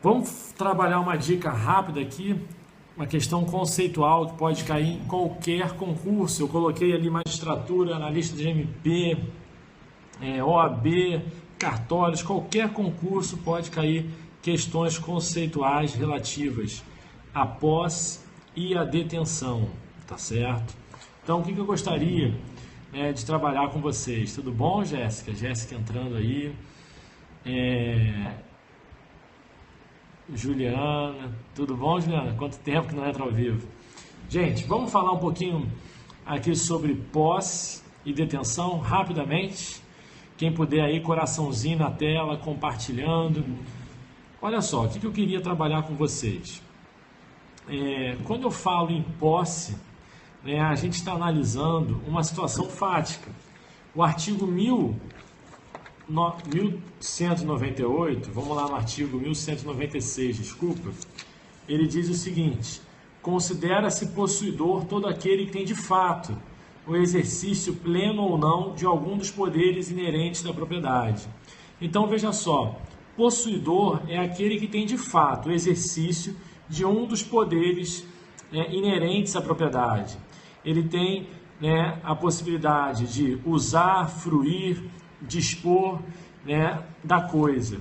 Vamos trabalhar uma dica rápida aqui, uma questão conceitual que pode cair em qualquer concurso. Eu coloquei ali magistratura, analista de MP, OAB, cartórios, qualquer concurso pode cair questões conceituais relativas à posse e à detenção, tá certo? Então, o que eu gostaria de trabalhar com vocês? Tudo bom, Jéssica? Jéssica entrando aí. Juliana, tudo bom, Juliana? Quanto tempo que não entra ao vivo? Gente, vamos falar um pouquinho aqui sobre posse e detenção, rapidamente. Quem puder aí, coraçãozinho na tela, compartilhando. Olha só, o que eu queria trabalhar com vocês. Quando eu falo em posse, a gente está analisando uma situação fática. O artigo 1198, vamos lá no artigo 1196, desculpa, ele diz o seguinte: considera-se possuidor todo aquele que tem de fato o exercício pleno ou não de algum dos poderes inerentes da propriedade. Então veja só, possuidor é aquele que tem de fato o exercício de um dos poderes inerentes à propriedade. Ele tem a possibilidade de usar, fruir, dispor da coisa.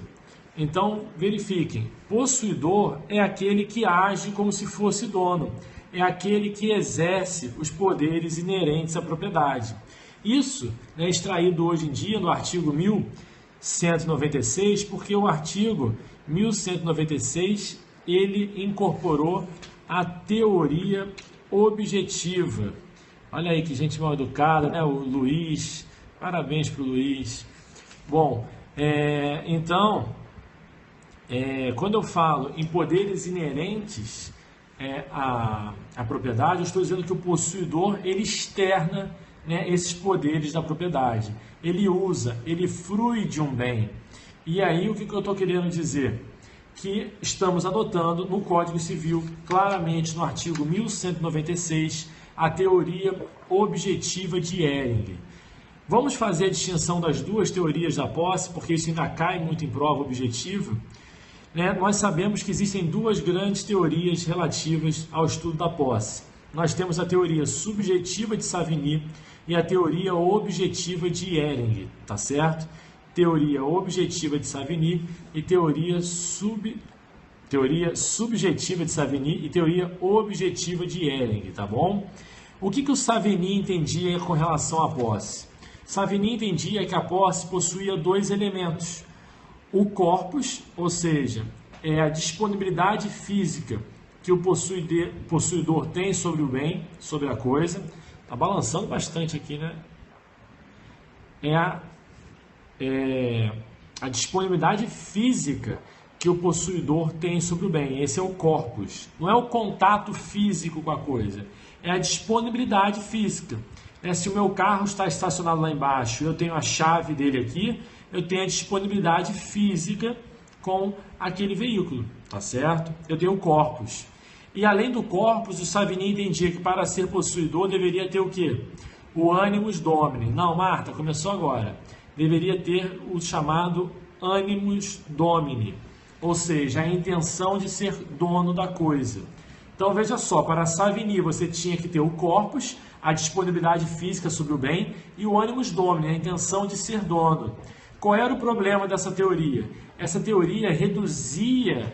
Então, verifiquem, possuidor é aquele que age como se fosse dono, é aquele que exerce os poderes inerentes à propriedade. Isso é extraído hoje em dia no artigo 1196, porque o artigo 1196 ele incorporou a teoria objetiva. Olha aí que gente mal educada, né? O Luiz. Parabéns para o Luiz. Bom, então, quando eu falo em poderes inerentes à propriedade, eu estou dizendo que o possuidor, ele externa esses poderes da propriedade. Ele usa, ele frui de um bem. E aí, o que eu estou querendo dizer? Que estamos adotando no Código Civil, claramente no artigo 1196, a teoria objetiva de Ehring. Vamos fazer a distinção das duas teorias da posse, porque isso ainda cai muito em prova objetiva. Nós sabemos que existem duas grandes teorias relativas ao estudo da posse. Nós temos a teoria subjetiva de Savigny e a teoria objetiva de Ehring, tá certo? Teoria objetiva de Savigny e teoria subjetiva de Savigny e teoria objetiva de Ehring, tá bom? O que o Savigny entendia com relação à posse? Savigny entendia que a posse possuía dois elementos: o corpus, ou seja, a disponibilidade física que o possuidor tem sobre o bem, sobre a coisa. Está balançando bastante aqui, né? A disponibilidade física que o possuidor tem sobre o bem. Esse é o corpus. Não é o contato físico com a coisa, é a disponibilidade física. Se o meu carro está estacionado lá embaixo, eu tenho a chave dele aqui, eu tenho a disponibilidade física com aquele veículo, tá certo? Eu tenho o corpus. E além do corpus, o Savigny entendia que para ser possuidor deveria ter o quê? O animus domini. Não, Marta, começou agora. Deveria ter o chamado animus domini, ou seja, a intenção de ser dono da coisa. Então veja só, para Savigny você tinha que ter o corpus, a disponibilidade física sobre o bem, e o animus domini, a intenção de ser dono. Qual era o problema dessa teoria? Essa teoria reduzia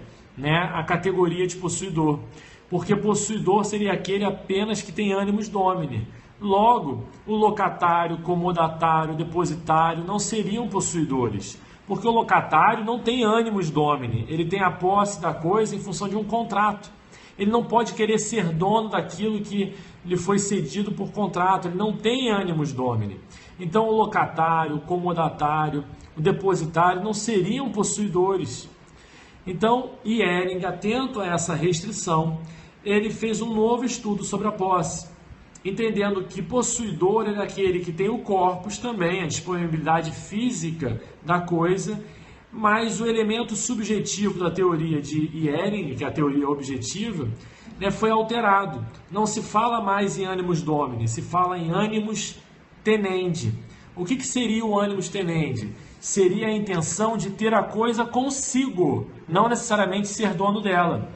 a categoria de possuidor, porque possuidor seria aquele apenas que tem animus domini. Logo, o locatário, comodatário, depositário não seriam possuidores, porque o locatário não tem animus domini, ele tem a posse da coisa em função de um contrato. Ele não pode querer ser dono daquilo que lhe foi cedido por contrato, ele não tem animus domini. Então o locatário, o comodatário, o depositário não seriam possuidores. Então, Ehring, atento a essa restrição, ele fez um novo estudo sobre a posse, entendendo que possuidor é aquele que tem o corpus também, a disponibilidade física da coisa, mas o elemento subjetivo da teoria de Ehring, que é a teoria objetiva, foi alterado. Não se fala mais em animus domini, se fala em animus tenendi. O que seria o animus tenendi? seria a intenção de ter a coisa consigo, não necessariamente ser dono dela.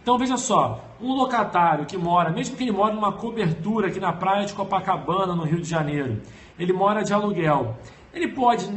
Então veja só, um locatário que mora, mesmo que ele mora numa cobertura aqui na praia de Copacabana, no Rio de Janeiro, ele mora de aluguel, ele pode,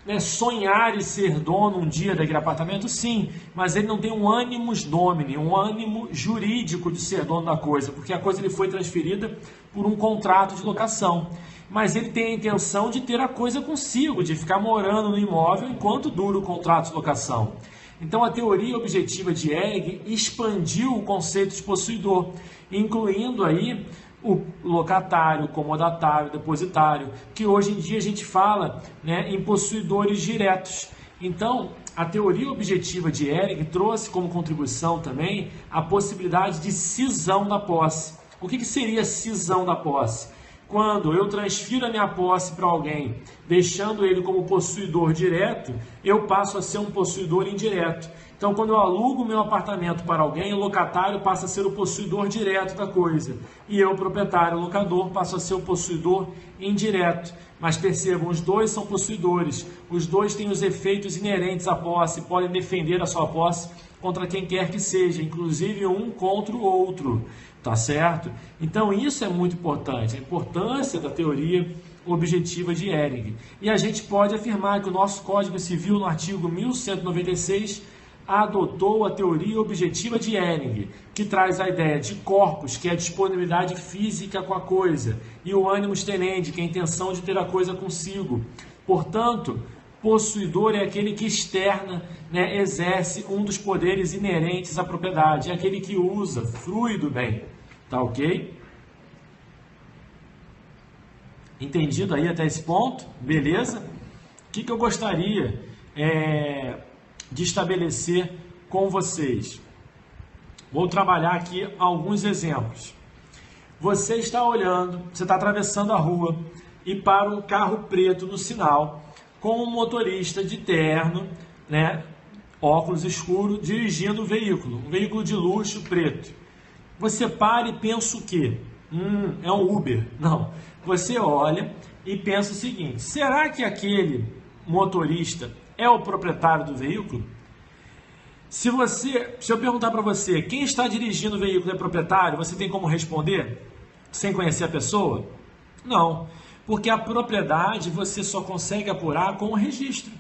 né, sonhar em ser dono um dia daquele apartamento? Sim, mas ele não tem um animus domini, um ânimo jurídico de ser dono da coisa, porque a coisa lhe foi transferida por um contrato de locação. Mas ele tem a intenção de ter a coisa consigo, de ficar morando no imóvel enquanto dura o contrato de locação. Então a teoria objetiva de Ehring expandiu o conceito de possuidor, incluindo aí o locatário, o comodatário, o depositário, que hoje em dia a gente fala, né, em possuidores diretos. Então, a teoria objetiva de Ehring trouxe como contribuição também a possibilidade de cisão da posse. O que seria cisão da posse? Quando eu transfiro a minha posse para alguém, deixando ele como possuidor direto, eu passo a ser um possuidor indireto. Então, quando eu alugo meu apartamento para alguém, o locatário passa a ser o possuidor direto da coisa. E eu, proprietário, o locador, passo a ser o possuidor indireto. Mas percebam, os dois são possuidores. Os dois têm os efeitos inerentes à posse, podem defender a sua posse contra quem quer que seja, inclusive um contra o outro. Tá certo? Então, isso é muito importante. A importância da teoria objetiva de Ehring. E a gente pode afirmar que o nosso Código Civil, no artigo 1196, adotou a teoria objetiva de Ehring, que traz a ideia de corpus, que é a disponibilidade física com a coisa, e o animus tenendi, que é a intenção de ter a coisa consigo. Portanto, possuidor é aquele que externa, né, exerce um dos poderes inerentes à propriedade, é aquele que usa, frui do bem. Tá ok? Entendido aí até esse ponto? Beleza? O que eu gostaria de estabelecer com vocês? Vou trabalhar aqui alguns exemplos. Você está olhando, você está atravessando a rua e para um carro preto no sinal com um motorista de terno, né, óculos escuros, dirigindo o veículo, um veículo de luxo preto. Você para e pensa o quê? É um Uber. Não. Você olha e pensa o seguinte: será que aquele motorista é o proprietário do veículo? Se eu perguntar para você, quem está dirigindo o veículo é proprietário, você tem como responder sem conhecer a pessoa? Não. Porque a propriedade você só consegue apurar com o registro,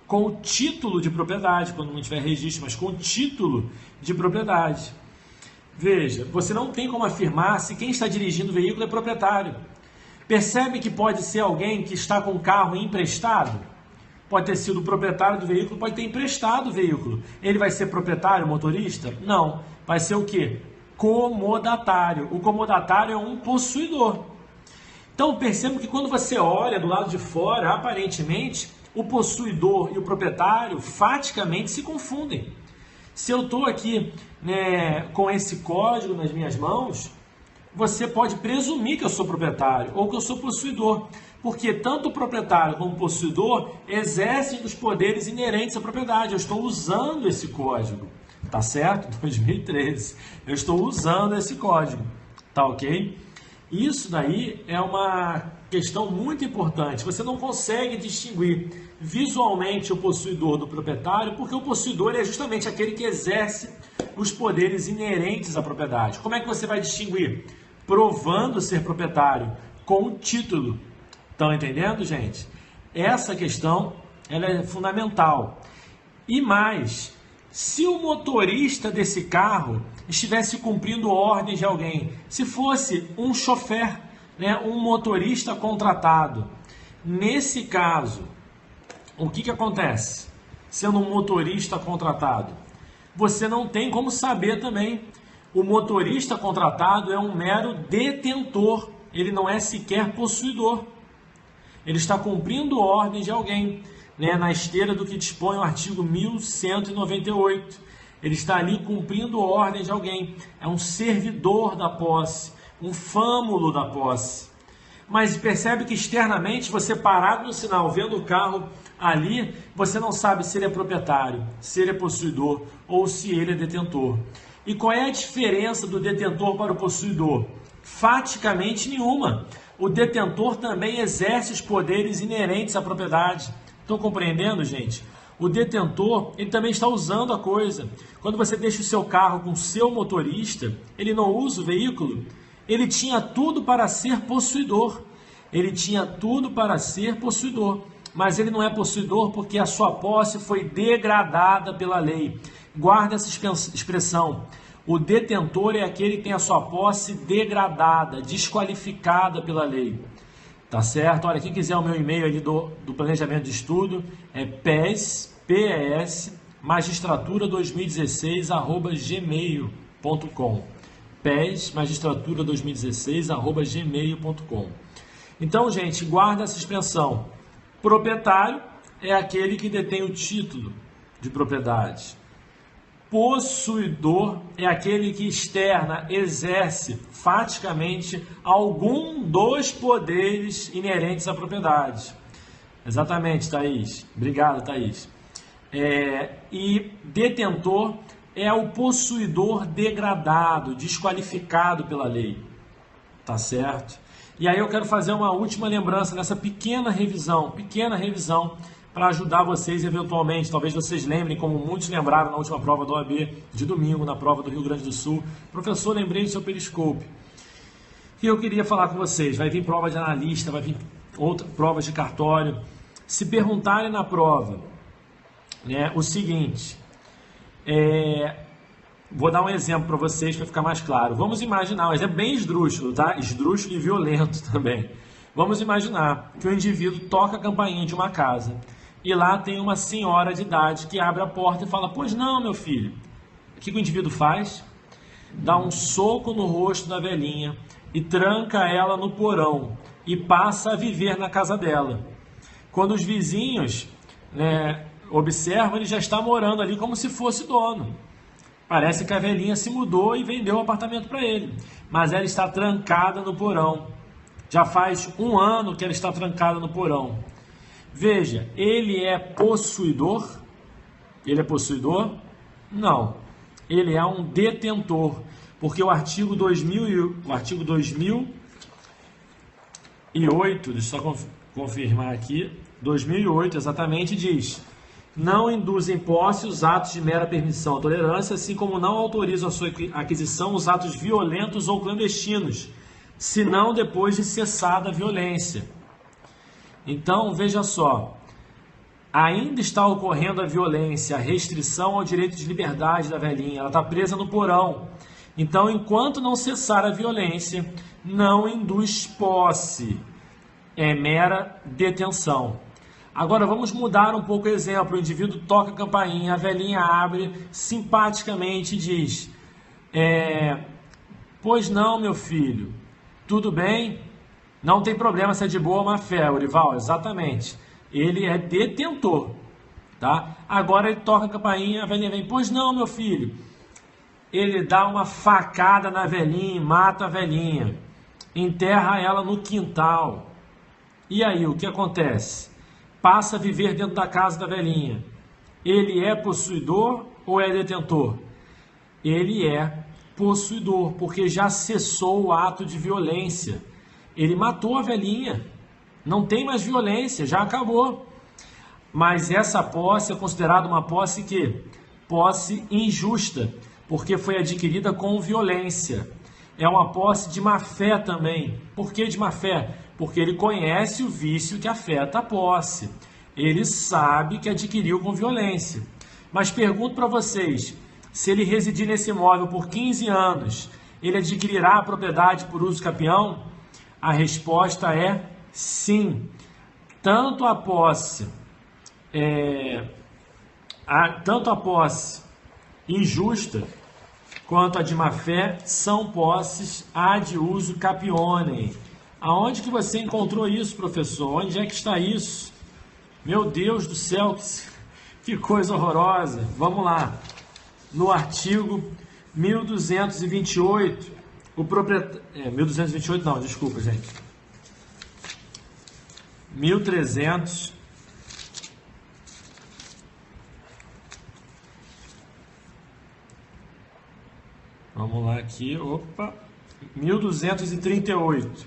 com o título de propriedade, quando não tiver registro, mas com o título de propriedade. Veja, você não tem como afirmar se quem está dirigindo o veículo é proprietário. Percebe que pode ser alguém que está com o carro emprestado? Pode ter sido o proprietário do veículo, pode ter emprestado o veículo. Ele vai ser proprietário, motorista? Não. Vai ser o quê? Comodatário. O comodatário é um possuidor. Então perceba que quando você olha do lado de fora, aparentemente, o possuidor e o proprietário faticamente se confundem. Se eu estou aqui, né, com esse código nas minhas mãos, você pode presumir que eu sou proprietário ou que eu sou possuidor, porque tanto o proprietário como o possuidor exercem os poderes inerentes à propriedade. Eu estou usando esse código, tá certo? 2013, eu estou usando esse código, tá ok? Isso daí é uma questão muito importante. Você não consegue distinguir visualmente o possuidor do proprietário, porque o possuidor é justamente aquele que exerce os poderes inerentes à propriedade. Como é que você vai distinguir? Provando ser proprietário com o título. Estão entendendo, gente? Essa questão ela é fundamental. E mais, se o motorista desse carro estivesse cumprindo ordens de alguém, se fosse um chofer, né, um motorista contratado, nesse caso, o que acontece? Sendo um motorista contratado, você não tem como saber também. O motorista contratado é um mero detentor, ele não é sequer possuidor. Ele está cumprindo ordens de alguém, né, na esteira do que dispõe o artigo 1198. Ele está ali cumprindo ordens de alguém. É um servidor da posse, um fâmulo da posse. Mas percebe que externamente, você parado no sinal, vendo o carro ali, você não sabe se ele é proprietário, se ele é possuidor ou se ele é detentor. E qual é a diferença do detentor para o possuidor? Faticamente nenhuma. O detentor também exerce os poderes inerentes à propriedade, Estão compreendendo, gente? O detentor, ele também está usando a coisa. Quando você deixa o seu carro com o seu motorista, ele não usa o veículo, ele tinha tudo para ser possuidor. Ele tinha tudo para ser possuidor, mas ele não é possuidor porque a sua posse foi degradada pela lei. Guarda essa expressão. O detentor é aquele que tem a sua posse degradada, desqualificada pela lei. Tá certo? Olha, quem quiser o meu e-mail ali do planejamento de estudo é PES magistratura 2016@gmail.com. PES magistratura 2016@gmail.com. Então, gente, guarda essa expressão. Proprietário é aquele que detém o título de propriedade. Possuidor é aquele que externa, exerce faticamente algum dos poderes inerentes à propriedade. Exatamente, Thaís. Obrigado, Thaís. E detentor é o possuidor degradado, desqualificado pela lei. Tá certo? E aí eu quero fazer uma última lembrança nessa pequena revisão para ajudar vocês eventualmente. Talvez vocês lembrem, como muitos lembraram na última prova da OAB de domingo, na prova do Rio Grande do Sul. Professor, lembrei do seu periscope. E eu queria falar com vocês, vai vir prova de analista, vai vir outras provas de cartório. Se perguntarem na prova, né, o seguinte, vou dar um exemplo para vocês para ficar mais claro. Vamos imaginar, um exemplo bem esdrúxulo, tá? Esdrúxulo e violento também. Vamos imaginar que o indivíduo toca a campainha de uma casa e lá tem uma senhora de idade que abre a porta e fala: pois não, meu filho. O que o indivíduo faz? Dá um soco no rosto da velhinha e tranca ela no porão e passa a viver na casa dela. Quando os vizinhos, né, observam, ele já está morando ali como se fosse dono. Parece que a velhinha se mudou e vendeu o apartamento para ele, mas ela está trancada no porão. Já faz 1 ano que ela está trancada no porão. Veja, ele é possuidor? Ele é possuidor? Não. Ele é um detentor, porque o artigo 2008, deixa eu só confirmar aqui, 2008 exatamente diz: não induzem posse os atos de mera permissão ou tolerância, assim como não autorizam a sua aquisição os atos violentos ou clandestinos, senão depois de cessada a violência. Então, veja só, ainda está ocorrendo a violência, a restrição ao direito de liberdade da velhinha, ela está presa no porão. Então, enquanto não cessar a violência, não induz posse, é mera detenção. Agora vamos mudar um pouco o exemplo. O indivíduo toca a campainha, a velhinha abre simpaticamente e diz: pois não, meu filho, tudo bem? Não tem problema se é de boa ou má fé, Orival, exatamente. Ele é detentor, tá? Agora ele toca a campainha, a velhinha vem: pois não, meu filho. Ele dá uma facada na velhinha, mata a velhinha, enterra ela no quintal. E aí, o que acontece? Passa a viver dentro da casa da velhinha. Ele é possuidor ou é detentor? Ele é possuidor, porque já cessou o ato de violência. Ele matou a velhinha. Não tem mais violência, já acabou. Mas essa posse é considerada uma posse posse injusta, porque foi adquirida com violência. É uma posse de má fé também. Por que de má fé? Porque ele conhece o vício que afeta a posse. Ele sabe que adquiriu com violência. Mas pergunto para vocês, se ele residir nesse imóvel por 15 anos, ele adquirirá a propriedade por uso capião? A resposta é sim. Tanto a posse injusta quanto a de má fé são posses ad uso capionem. Aonde que você encontrou isso, professor? Onde é que está isso? Meu Deus do céu, que coisa horrorosa. Vamos lá. No artigo 1228, o proprietário... 1228 não, desculpa, gente. 1300... Vamos lá aqui, opa, 1238.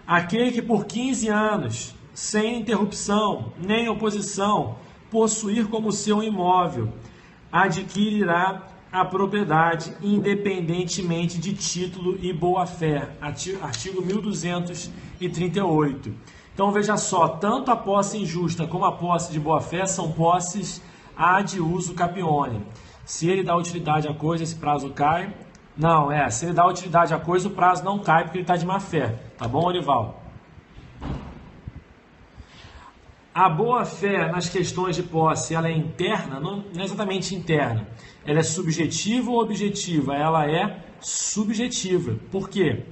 Aquele que por 15 anos sem interrupção nem oposição, possuir como seu imóvel, adquirirá a propriedade independentemente de título e boa-fé. Artigo 1238. Então veja só, tanto a posse injusta como a posse de boa-fé são posses ad uso capione. Se ele dá utilidade à coisa, esse prazo cai. Não, se ele dá utilidade à coisa, o prazo não cai porque ele está de má-fé. Tá bom, Orival? A boa-fé nas questões de posse, ela é interna? Não é exatamente interna. Ela é subjetiva ou objetiva? Ela é subjetiva. Por quê?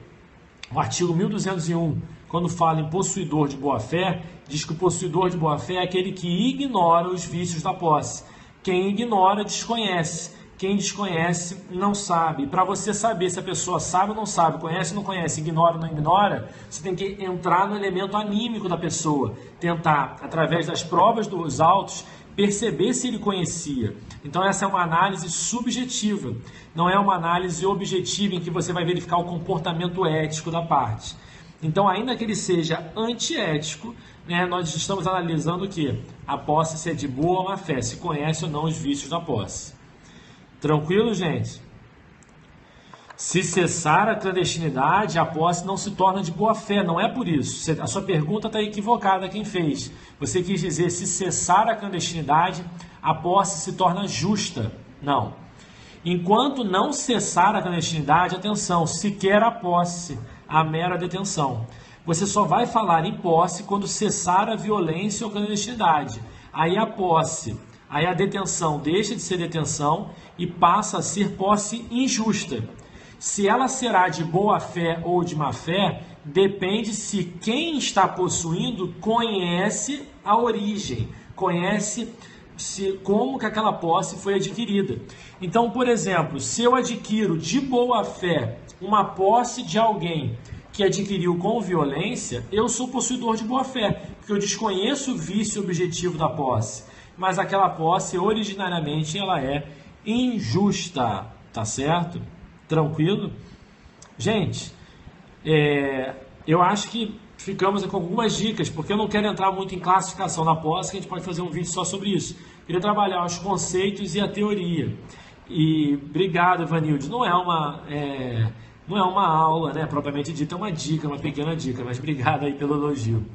O artigo 1201, quando fala em possuidor de boa-fé, diz que o possuidor de boa-fé é aquele que ignora os vícios da posse. Quem ignora, desconhece. Quem desconhece, não sabe. Para você saber se a pessoa sabe ou não sabe, conhece ou não conhece, ignora ou não ignora, você tem que entrar no elemento anímico da pessoa. Tentar, através das provas dos autos, perceber se ele conhecia. Então essa é uma análise subjetiva. Não é uma análise objetiva em que você vai verificar o comportamento ético da parte. Então, ainda que ele seja antiético, nós estamos analisando o quê? A posse, se é de boa ou má fé, se conhece ou não os vícios da posse. Tranquilo, gente? Se cessar a clandestinidade, a posse não se torna de boa fé, não é por isso. A sua pergunta está equivocada, quem fez. Você quis dizer, se cessar a clandestinidade, a posse se torna justa. Não. Enquanto não cessar a clandestinidade, atenção, sequer a posse, a mera detenção. Você só vai falar em posse quando cessar a violência ou clandestinidade. Aí a posse... Aí a detenção deixa de ser detenção e passa a ser posse injusta. Se ela será de boa fé ou de má fé, depende se quem está possuindo conhece a origem, conhece como que aquela posse foi adquirida. Então, por exemplo, se eu adquiro de boa fé uma posse de alguém que adquiriu com violência, eu sou possuidor de boa fé, porque eu desconheço o vício objetivo da posse. Mas aquela posse, originariamente, ela é injusta, tá certo? Tranquilo? Gente, eu acho que ficamos com algumas dicas, porque eu não quero entrar muito em classificação da posse, que a gente pode fazer um vídeo só sobre isso. Queria trabalhar os conceitos e a teoria. E obrigado, Evanilde. Não é uma aula, propriamente dita, é uma dica, uma pequena dica, mas obrigado aí pelo elogio.